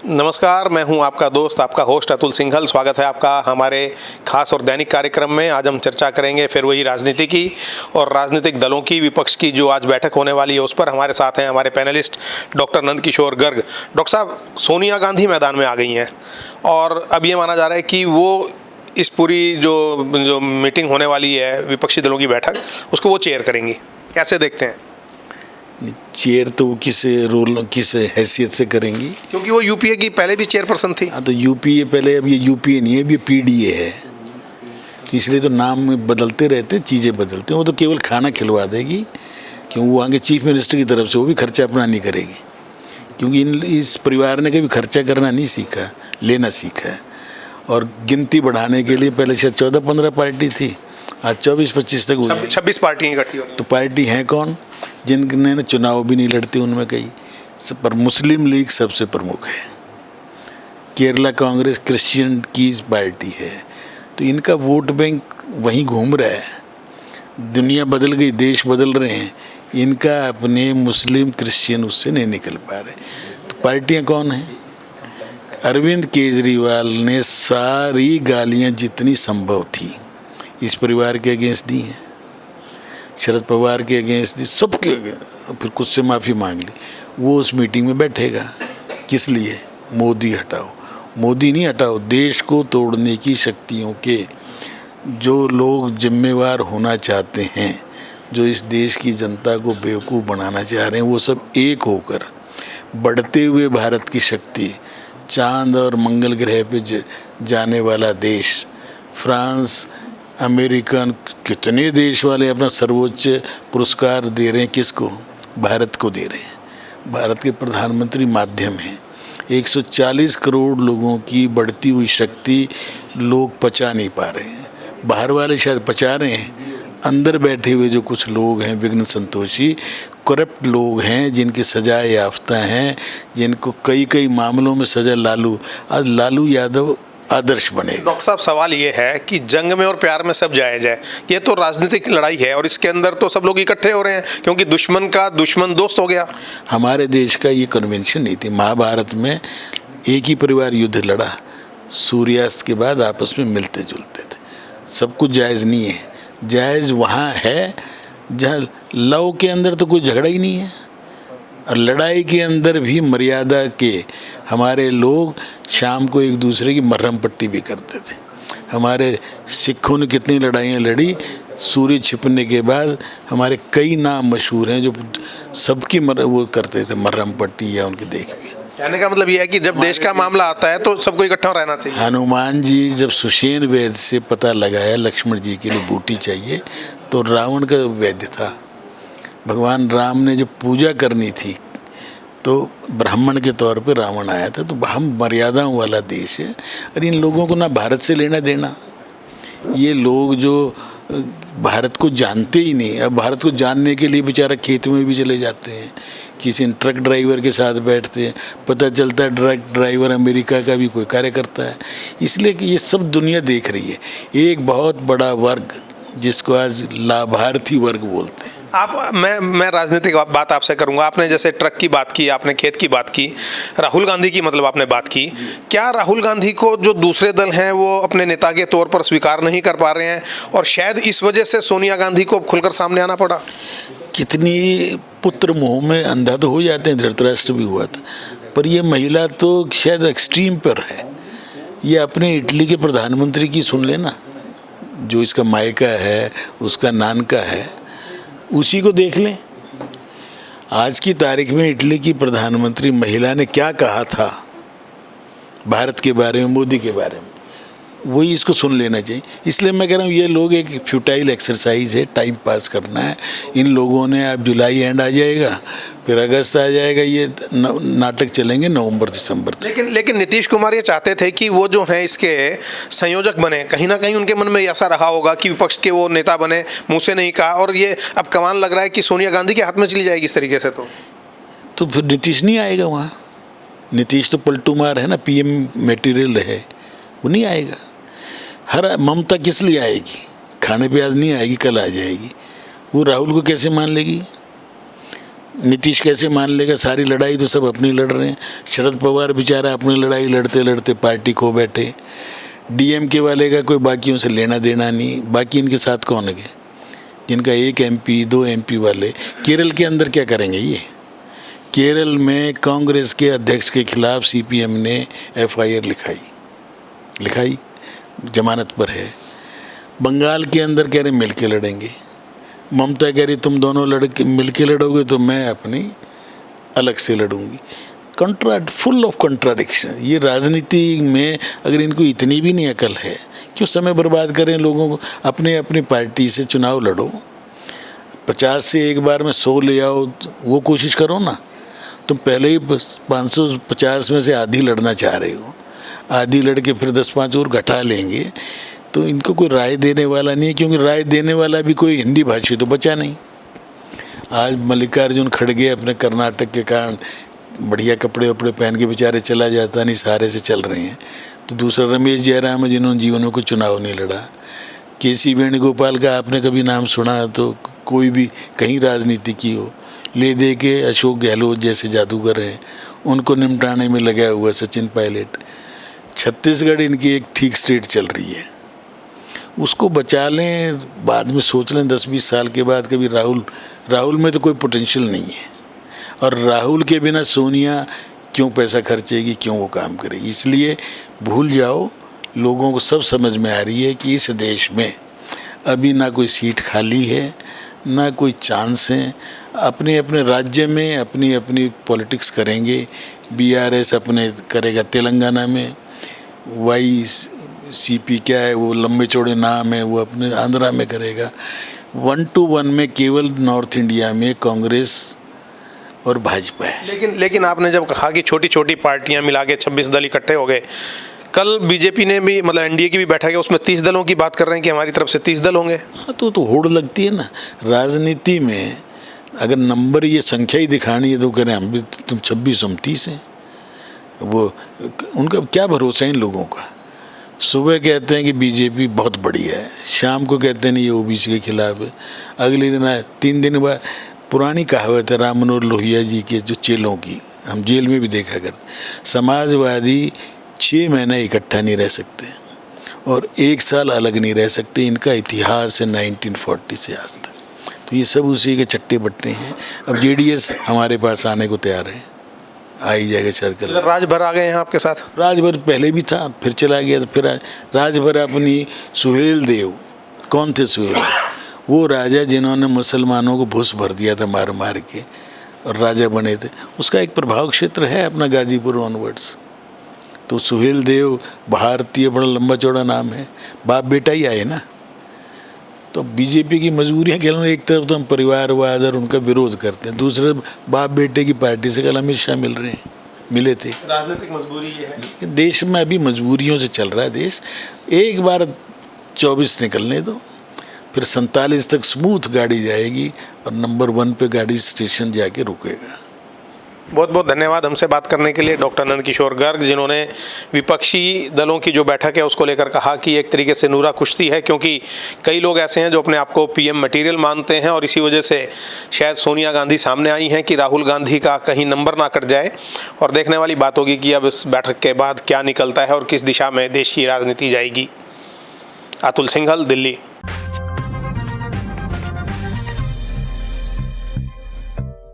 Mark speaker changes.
Speaker 1: नमस्कार, मैं हूं आपका दोस्त, आपका होस्ट अतुल सिंघल। स्वागत है आपका हमारे खास और दैनिक कार्यक्रम में। आज हम चर्चा करेंगे फिर वही राजनीति की और राजनीतिक दलों की, विपक्ष की जो आज बैठक होने वाली है उस पर। हमारे साथ हैं हमारे panelist doctor Nandkishore Garg. Doctor साहब, सोनिया गांधी मैदान में आ गई हैं और अब ये माना जा रहा है कि वो इस पूरी जो मीटिंग होने वाली है, विपक्षी दलों की बैठक, उसको वो चेयर करेंगी। कैसे देखते हैं?
Speaker 2: चेयर तो किस रोल, किस हैसियत से करेंगी?
Speaker 1: क्योंकि वो यूपीए की पहले भी चेयरपर्सन थी।
Speaker 2: हाँ, तो यूपीए पहले, अब ये यूपीए नहीं है, अब ये पीडीए है, तो इसलिए तो नाम बदलते रहते, चीज़ें बदलते हैं। वो तो केवल खाना खिलवा देगी, क्यों वो आगे चीफ मिनिस्टर की तरफ से वो भी खर्चा अपना नहीं करेगी, क्योंकि इस परिवार ने कभी खर्चा करना नहीं सीखा, लेना सीखा है। और गिनती बढ़ाने के लिए पहले शायद 14-15 पार्टी थी, आज 24-25 तक हो गई,
Speaker 1: 26 पार्टियाँ इकट्ठी हो रही हैं।
Speaker 2: तो पार्टी हैं कौन? जिनने चुनाव भी नहीं लड़ते उनमें कई, पर मुस्लिम लीग सबसे प्रमुख है। केरला कांग्रेस क्रिश्चियन की पार्टी है, तो इनका वोट बैंक वहीं घूम रहा है। दुनिया बदल गई, देश बदल रहे हैं, इनका अपने मुस्लिम क्रिश्चियन उससे नहीं निकल पा रहे। तो पार्टियां कौन हैं? अरविंद केजरीवाल ने सारी गालियां जितनी संभव थी इस परिवार के अगेंस्ट दी हैं, शरद पवार के अगेंस्ट दी, सबके अगेंस्ट, फिर कुछ से माफ़ी मांग ली। वो उस मीटिंग में बैठेगा, किस लिए? मोदी हटाओ, मोदी नहीं हटाओ, देश को तोड़ने की शक्तियों के जो लोग जिम्मेवार होना चाहते हैं, जो इस देश की जनता को बेवकूफ़ बनाना चाह रहे हैं, वो सब एक होकर बढ़ते हुए भारत की शक्ति, चांद और मंगल ग्रह पे जाने वाला देश, फ्रांस, अमेरिकन, कितने देश वाले अपना सर्वोच्च पुरस्कार दे रहे हैं, किसको? भारत को दे रहे हैं। भारत के प्रधानमंत्री माध्यम हैं। 140 करोड़ लोगों की बढ़ती हुई शक्ति लोग पचा नहीं पा रहे हैं। बाहर वाले शायद पचा रहे हैं, अंदर बैठे हुए जो कुछ लोग हैं विघ्न संतोषी, करप्ट लोग हैं, जिनकी सजा याफ्ता हैं, जिनको कई मामलों में सजा, आज लालू यादव आदर्श बनेगा।
Speaker 1: डॉक्टर साहब, सवाल ये है कि जंग में और प्यार में सब जायज़ है। ये तो राजनीतिक लड़ाई है और इसके अंदर तो सब लोग इकट्ठे हो रहे हैं, क्योंकि दुश्मन का दुश्मन दोस्त हो गया।
Speaker 2: हमारे देश का ये कन्वेंशन नहीं थी। महाभारत में एक ही परिवार युद्ध लड़ा, सूर्यास्त के बाद आपस में मिलते जुलते थे। सब कुछ जायज़ नहीं है। जायज़ वहाँ है जहाँ लव के अंदर तो कोई झगड़ा ही नहीं है, और लड़ाई के अंदर भी मर्यादा के हमारे लोग शाम को एक दूसरे की मरहम पट्टी भी करते थे। हमारे सिखों ने कितनी लड़ाइयाँ लड़ी, सूर्य छिपने के बाद हमारे कई नाम मशहूर हैं जो सबकी वो करते थे, मरहम पट्टी या उनकी देखभाल।
Speaker 1: कहने का मतलब ये है कि जब देश का मामला आता है तो सबको इकट्ठा रहना चाहिए।
Speaker 2: हनुमान जी जब सुषेण वैद्य से पता लगाया लक्ष्मण जी के लिए बूटी चाहिए, तो रावण का वैद्य था। भगवान राम ने जब पूजा करनी थी तो ब्राह्मण के तौर पे रावण आया था। तो हम मर्यादाओं वाला देश है, और इन लोगों को ना भारत से लेना देना। ये लोग जो भारत को जानते ही नहीं, अब भारत को जानने के लिए बेचारा खेत में भी चले जाते हैं, किसी ट्रक ड्राइवर के साथ बैठते हैं, पता चलता है ट्रक ड्राइवर अमेरिका का भी कोई कार्यकर्ता है। इसलिए कि ये सब दुनिया देख रही है। एक बहुत बड़ा वर्ग जिसको आज लाभार्थी वर्ग बोलते हैं।
Speaker 1: मैं राजनीतिक बात आपसे करूंगा। आपने जैसे ट्रक की बात की, आपने खेत की बात की, राहुल गांधी की मतलब आपने बात की। क्या राहुल गांधी को जो दूसरे दल हैं वो अपने नेता के तौर पर स्वीकार नहीं कर पा रहे हैं, और शायद इस वजह से सोनिया गांधी को खुलकर सामने आना पड़ा?
Speaker 2: कितनी पुत्र मोह में अंधा तो हो जाते हैं, धृतराष्ट्र भी हुआ था, पर ये महिला तो शायद एक्सट्रीम पर है। ये अपने इटली के प्रधानमंत्री की सुन लेना, जो इसका मायका है, उसका नानका है, उसी को देख लें। आज की तारीख में इटली की प्रधानमंत्री महिला ने क्या कहा था भारत के बारे में, मोदी के बारे में, वही इसको सुन लेना चाहिए। इसलिए मैं कह रहा हूँ ये लोग एक फ्यूटाइल एक्सरसाइज है, टाइम पास करना है इन लोगों ने। अब जुलाई एंड आ जाएगा, फिर अगस्त आ जाएगा, ये नाटक चलेंगे नवंबर दिसंबर तक।
Speaker 1: लेकिन नीतीश कुमार ये चाहते थे कि वो जो हैं इसके संयोजक बने। कहीं ना कहीं उनके मन में ऐसा रहा होगा कि विपक्ष के वो नेता बने, मुँह से नहीं कहा, और ये अब कमान लग रहा है कि सोनिया गांधी के हाथ में चली जाएगी इस तरीके से।
Speaker 2: तो फिर नीतीश नहीं आएगा वहाँ। नीतीश तो पलटू मार है ना, PM मटेरियल है, वो नहीं आएगा। हर ममता किस लिए आएगी? खाने पे आज नहीं आएगी, कल आ जाएगी। वो राहुल को कैसे मान लेगी? नीतीश कैसे मान लेगा? सारी लड़ाई तो सब अपनी लड़ रहे हैं। शरद पवार बेचारा अपनी लड़ाई लड़ते लड़ते पार्टी खो बैठे। डीएमके वाले का कोई बाकियों से लेना देना नहीं। बाकी इनके साथ कौन है जिनका 1 MP 2 MP वाले? केरल के अंदर क्या करेंगे ये? केरल में कांग्रेस के अध्यक्ष के खिलाफ CPM ने FIR लिखाई, जमानत पर है। बंगाल के अंदर कह रहे मिल के लड़ेंगे। ममता कह रही तुम दोनों मिल के लड़ोगे तो मैं अपनी अलग से लड़ूंगी। Full of contradiction. ये राजनीति में अगर इनको इतनी भी नहीं अकल है, क्यों समय बर्बाद करें लोगों को? अपने अपनी पार्टी से चुनाव लड़ो। 50 से एक बार में 100 ले आओ, वो कोशिश करो ना। तुम पहले ही 550 में से आधी लड़ना चाह रहे हो, आधी लड़के फिर 10-5 और घटा लेंगे, तो इनको कोई राय देने वाला नहीं है, क्योंकि राय देने वाला भी कोई हिंदी भाषी तो बचा नहीं। आज मल्लिकार्जुन खड़गे अपने कर्नाटक के कारण बढ़िया कपड़े वपड़े पहन के बेचारे चला जाता नहीं, सहारे से चल रहे हैं। तो दूसरा रमेश जयराम है जिन्होंने जीवन में कोई चुनाव नहीं लड़ा। KC वेणुगोपाल का आपने कभी नाम सुना? तो कोई भी कहीं राजनीति की हो। ले दे के अशोक गहलोत जैसे जादूगर हैं, उनको निपटाने में लगा हुआ सचिन पायलट। छत्तीसगढ़ इनकी एक ठीक स्टेट चल रही है, उसको बचा लें, बाद में सोच लें 10-20 साल के बाद। कभी राहुल में तो कोई पोटेंशियल नहीं है, और राहुल के बिना सोनिया क्यों पैसा खर्चेगी, क्यों वो काम करेगी? इसलिए भूल जाओ। लोगों को सब समझ में आ रही है कि इस देश में अभी ना कोई सीट खाली है, ना कोई चांस है। अपने अपने राज्य में अपनी अपनी पॉलिटिक्स करेंगे। BRS अपने करेगा तेलंगाना में, YCP क्या है वो लंबे चौड़े नाम है, वो अपने आंध्रा में करेगा। 1 to 1 में केवल नॉर्थ इंडिया में कांग्रेस और भाजपा है।
Speaker 1: लेकिन आपने जब कहा कि छोटी छोटी पार्टियां मिला के 26 दल इकट्ठे हो गए, कल बीजेपी ने भी मतलब NDA की भी बैठक है, उसमें 30 दलों की बात कर रहे हैं कि हमारी तरफ से 30 दल होंगे।
Speaker 2: हाँ, तो होड़ लगती है ना राजनीति में। अगर नंबर ये संख्या ही दिखानी है तो कह रहे हम भी तुम 26 हम 30 हैं। वो उनका क्या भरोसा है इन लोगों का? सुबह कहते हैं कि बीजेपी बहुत बढ़िया है, शाम को कहते हैं नहीं ये OBC के खिलाफ है, अगले दिन 3 दिन बाद पुरानी कहावत है राम मनोहर लोहिया जी के जो चेलों की, हम जेल में भी देखा करते। समाजवादी 6 महीने इकट्ठा नहीं रह सकते और 1 साल अलग नहीं रह सकते। इनका इतिहास है 1940 से आज तक। तो ये सब उसी के चट्टे बट्टे हैं। अब JDS हमारे पास आने को तैयार है, आ ही जाएगा शायद कल।
Speaker 1: राजभर आ गए हैं आपके साथ?
Speaker 2: राजभर पहले भी था, फिर चला गया, तो फिर राजभर अपनी सुहेल देव। कौन थे सुहेल देव? वो राजा जिन्होंने मुसलमानों को भूस भर दिया था मार मार के और राजा बने थे। उसका एक प्रभाव क्षेत्र है अपना गाजीपुर ऑनवर्ड्स। तो सुहेल देव भारतीय बड़ा लंबा चौड़ा नाम है, बाप बेटा ही आए ना। तो बीजेपी की मजबूरियाँ कह लो, एक तरफ तो हम परिवारवाद और उनका विरोध करते हैं, दूसरे बाप बेटे की पार्टी से कल अमित शाह मिले थे।
Speaker 1: राजनीतिक मजबूरी ये है
Speaker 2: देश में, अभी मजबूरियों से चल रहा है देश। एक बार 24 निकलने दो, फिर 47 तक स्मूथ गाड़ी जाएगी और नंबर 1 पे गाड़ी स्टेशन जाके रुकेगा।
Speaker 1: बहुत बहुत धन्यवाद हमसे बात करने के लिए डॉक्टर नंदकिशोर गर्ग, जिन्होंने विपक्षी दलों की जो बैठक है उसको लेकर कहा कि एक तरीके से नूरा कुश्ती है, क्योंकि कई लोग ऐसे हैं जो अपने आप को PM मटेरियल मानते हैं और इसी वजह से शायद सोनिया गांधी सामने आई हैं कि राहुल गांधी का कहीं नंबर ना कट जाए। और देखने वाली बात होगी कि अब इस बैठक के बाद क्या निकलता है और किस दिशा में देश की राजनीति जाएगी। अतुल सिंघल, दिल्ली।